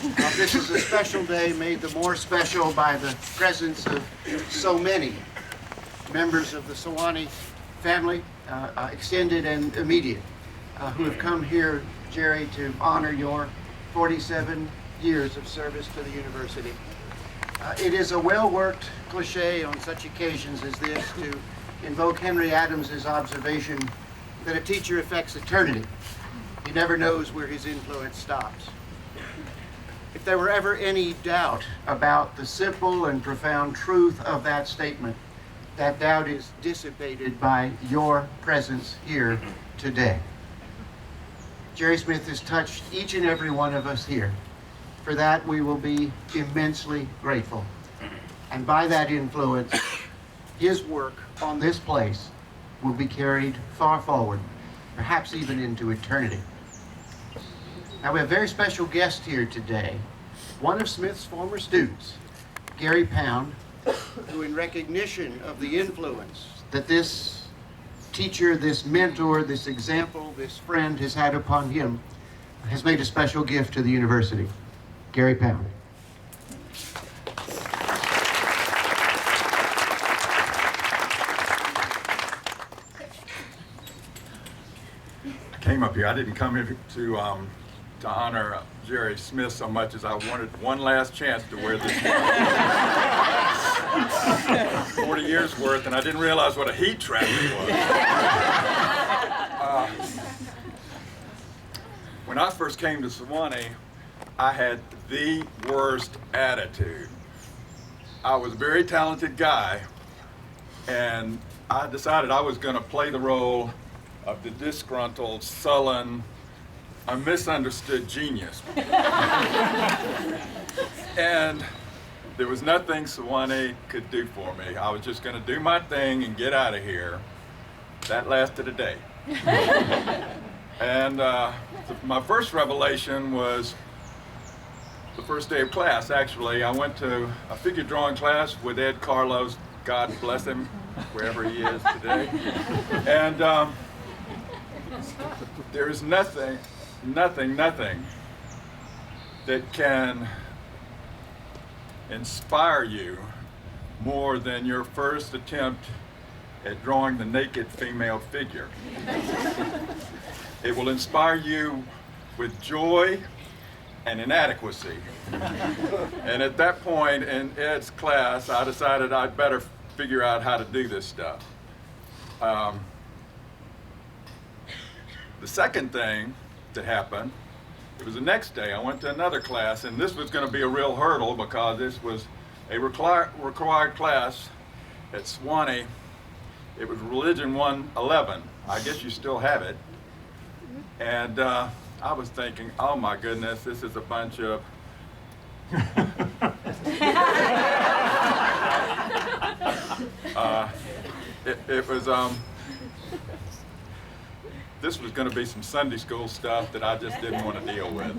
This is a special day made the more special by the presence of so many members of the Sewanee family, extended and immediate, who have come here, Jerry, to honor your 47 years of service to the university. It is a well-worked cliche on such occasions as this to invoke Henry Adams's observation that a teacher affects eternity. He never knows where his influence stops. If there were ever any doubt about the simple and profound truth of that statement, that doubt is dissipated by your presence here today. Jerry Smith has touched each and every one of us here. For that, we will be immensely grateful. And by that influence, his work on this place will be carried far forward, perhaps even into eternity. Now, we have a very special guest here today, one of Smith's former students, Gary Pound, who, in recognition of the influence that this teacher, this mentor, this example, this friend has had upon him, has made a special gift to the university. Gary Pound. I came up here. I didn't come here to honor Jerry Smith so much as I wanted one last chance to wear this 40 years worth, and I didn't realize what a heat trap it was. When I first came to Sewanee, I had the worst attitude. I was a very talented guy, and I decided I was going to play the role of the disgruntled, sullen, a misunderstood genius. And there was nothing Sewanee could do for me. I was just going to do my thing and get out of here. That lasted a day. And my first revelation was the first day of class, actually. I went to a figure drawing class with Ed Carlos, God bless him, wherever he is today. And there is nothing that can inspire you more than your first attempt at drawing the naked female figure. It will inspire you with joy and inadequacy. And at that point in Ed's class, I decided I'd better figure out how to do this stuff. The second thing that happened, it was the next day. I went to another class, and this was going to be a real hurdle because this was a required class at Sewanee. It was Religion 111. I guess you still have it. And I was thinking, oh my goodness, this is a bunch of this was going to be some Sunday school stuff that I just didn't want to deal with.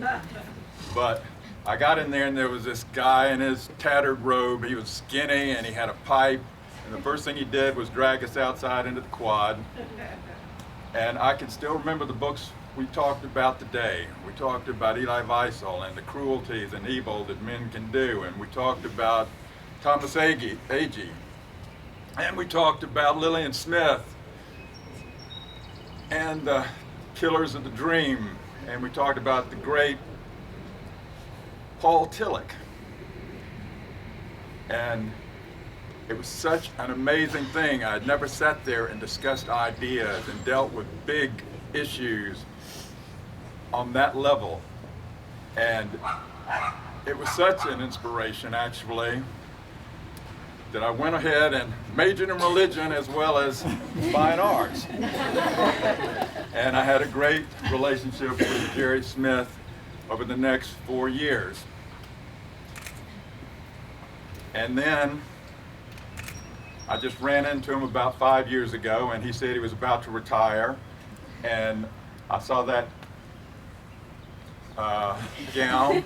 But I got in there, and there was this guy in his tattered robe. He was skinny, and he had a pipe. And the first thing he did was drag us outside into the quad. And I can still remember the books we talked about today. We talked about Elie Wiesel and the cruelties and evil that men can do. And we talked about Thomas Agee. And we talked about Lillian Smith and the Killers of the Dream. And we talked about the great Paul Tillich. And it was such an amazing thing. I had never sat there and discussed ideas and dealt with big issues on that level. And it was such an inspiration, actually, that I went ahead and majored in religion as well as fine arts. And I had a great relationship with Jerry Smith over the next 4 years. And then I just ran into him about 5 years ago, and he said he was about to retire. And I saw that gown,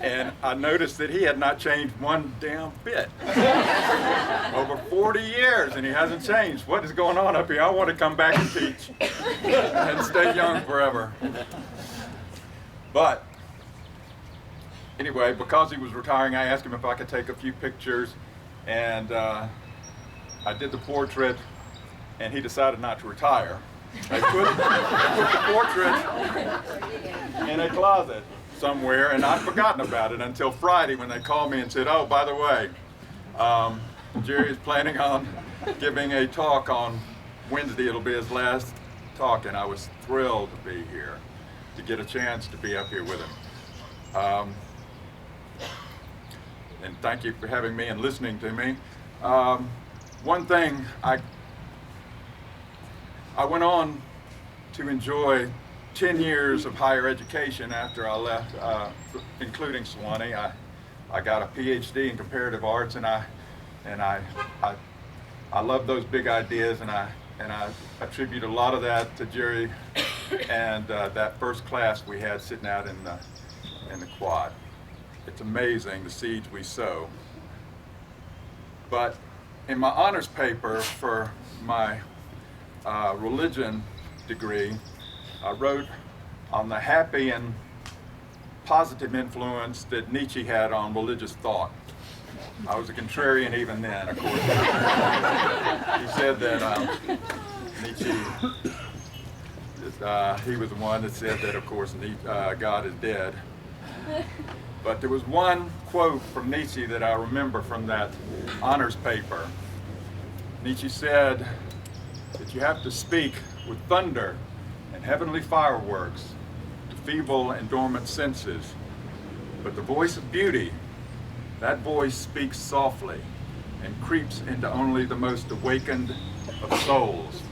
and I noticed that he had not changed one damn bit. Over 40 years, and he hasn't changed. What is going on up here? I want to come back and teach and stay young forever. But anyway, because he was retiring, I asked him if I could take a few pictures, and I did the portrait, and he decided not to retire. They put the portrait in a closet somewhere, and I'd forgotten about it until Friday when they called me and said, oh, by the way, Jerry is planning on giving a talk on Wednesday. It'll be his last talk, and I was thrilled to be here, to get a chance to be up here with him. And thank you for having me and listening to me. One thing, I went on to enjoy 10 years of higher education after I left, including Sewanee. I got a PhD in comparative arts, and I love those big ideas, and I attribute a lot of that to Jerry and that first class we had sitting out in the quad. It's amazing the seeds we sow. But in my honors paper for my religion degree, I wrote on the happy and positive influence that Nietzsche had on religious thought. I was a contrarian even then, of course. He said that Nietzsche, he was the one that said that, of course, God is dead. But there was one quote from Nietzsche that I remember from that honors paper. Nietzsche said that you have to speak with thunder and heavenly fireworks to feeble and dormant senses. But the voice of beauty, that voice speaks softly and creeps into only the most awakened of souls.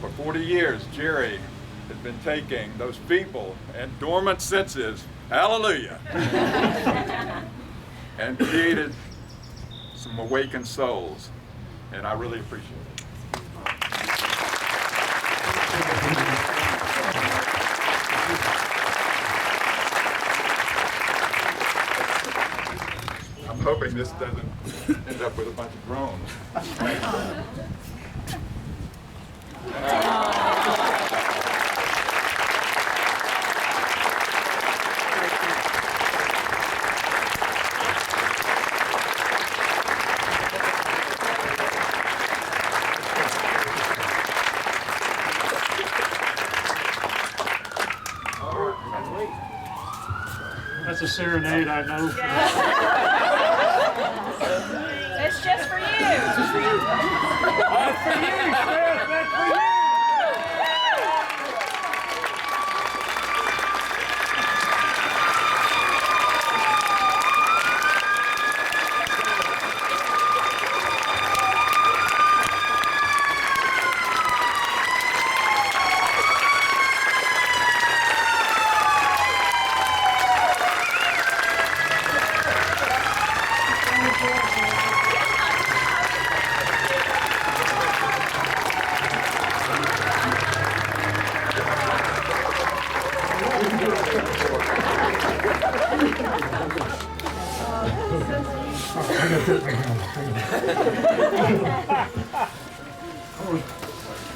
For 40 years, Jerry has been taking those feeble and dormant senses, hallelujah, and created some awakened souls, and I really appreciate it. I'm hoping this doesn't end up with a bunch of drones. That's a serenade, I know. It's just for you. It's just for you. That's for you, Chris. That's for you.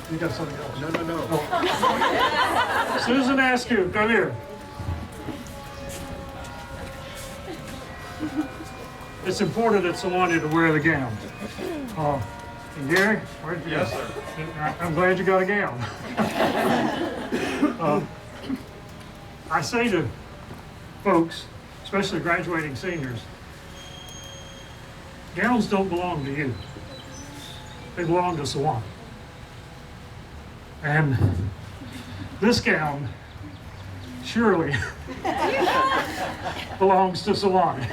You got something else? No. Oh. Susan Askew, come here. It's important at Sewanee to wear the gown. And Gary, where'd you go? Yes, sir. I'm glad you got a gown. I say to folks, especially graduating seniors, gowns don't belong to you. They belong to Sewanee. And this gown surely belongs to Sewanee.